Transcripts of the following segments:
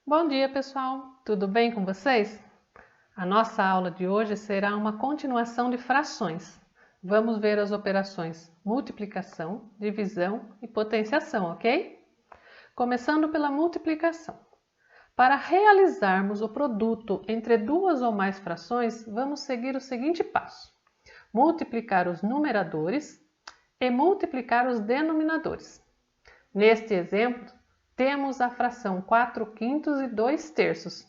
Bom dia, pessoal! Tudo bem com vocês? A nossa aula de hoje será uma continuação de frações. Vamos ver as operações multiplicação, divisão e potenciação, ok? Começando pela multiplicação. Para realizarmos o produto entre duas ou mais frações, vamos seguir o seguinte passo: multiplicar os numeradores e multiplicar os denominadores. Neste exemplo, temos a fração 4/5 e 2/3.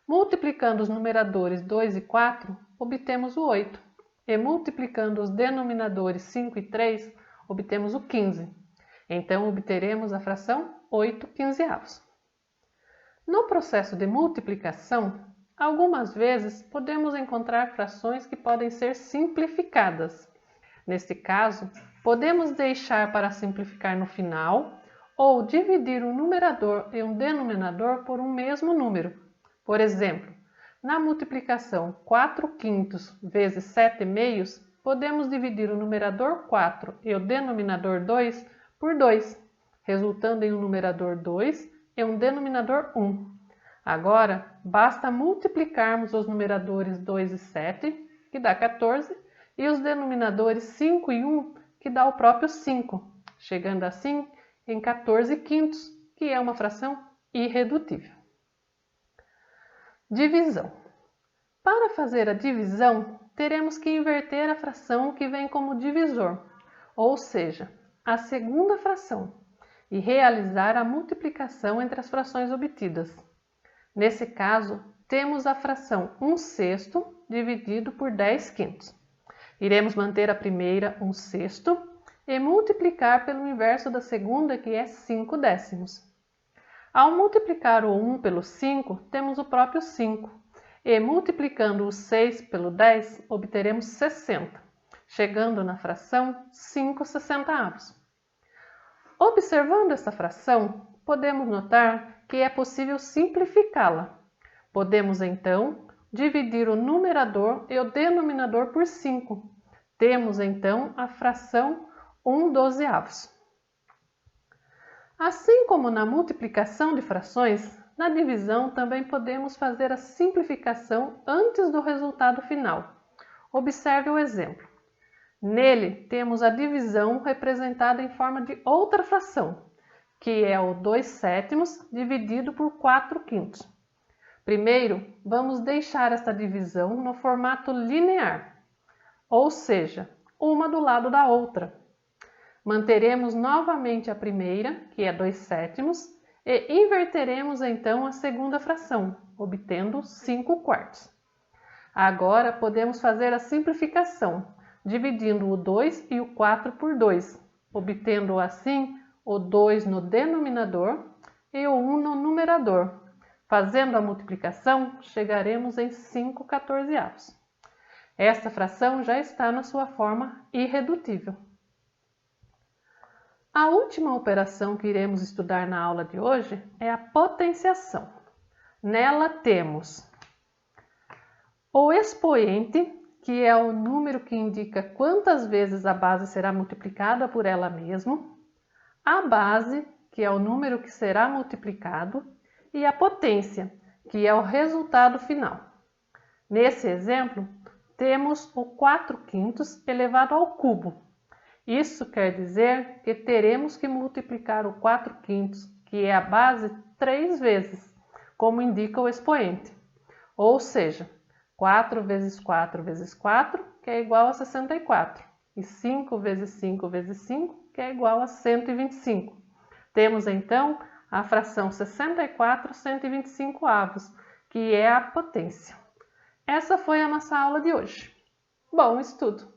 Multiplicando os numeradores 2 e 4, obtemos o 8. E multiplicando os denominadores 5 e 3, obtemos o 15. Então, obteremos a fração 8/15. No processo de multiplicação, algumas vezes podemos encontrar frações que podem ser simplificadas. Neste caso, podemos deixar para simplificar no final ou dividir um numerador e um denominador por um mesmo número. Por exemplo, na multiplicação 4/5 vezes 7/2, podemos dividir o numerador 4 e o denominador 2 por 2, resultando em um numerador 2 e um denominador 1. Agora, basta multiplicarmos os numeradores 2 e 7, que dá 14, e os denominadores 5 e 1, que dá o próprio 5, chegando assim em 14/5, que é uma fração irredutível. Divisão. Para fazer a divisão, teremos que inverter a fração que vem como divisor, ou seja, a segunda fração, e realizar a multiplicação entre as frações obtidas. Nesse caso, temos a fração 1/6 dividido por 10/5. Iremos manter a primeira 1/6 e multiplicar pelo inverso da segunda, que é 5/10. Ao multiplicar o 1 pelo 5, temos o próprio 5. E multiplicando o 6 pelo 10, obteremos 60, chegando na fração 5/60. Observando essa fração, podemos notar que é possível simplificá-la. Podemos, então, dividir o numerador e o denominador por 5. Temos, então, a fração 1/12. Assim como na multiplicação de frações, na divisão também podemos fazer a simplificação antes do resultado final. Observe o exemplo. Nele, temos a divisão representada em forma de outra fração, que é o 2/7 dividido por 4/5. Primeiro, vamos deixar esta divisão no formato linear, ou seja, uma do lado da outra. Manteremos novamente a primeira, que é 2/7, e inverteremos então a segunda fração, obtendo 5/4. Agora podemos fazer a simplificação, dividindo o 2 e o 4 por 2, obtendo assim o 2 no denominador e o 1 no numerador. Fazendo a multiplicação, chegaremos em 5/14. Esta fração já está na sua forma irredutível. A última operação que iremos estudar na aula de hoje é a potenciação. Nela temos o expoente, que é o número que indica quantas vezes a base será multiplicada por ela mesma, a base, que é o número que será multiplicado, e a potência, que é o resultado final. Nesse exemplo, temos o 4/5 elevado ao cubo. Isso quer dizer que teremos que multiplicar o 4/5, que é a base, 3 vezes, como indica o expoente. Ou seja, 4 vezes 4 vezes 4, que é igual a 64. E 5 vezes 5 vezes 5, que é igual a 125. Temos então a fração 64/125, que é a potência. Essa foi a nossa aula de hoje. Bom estudo!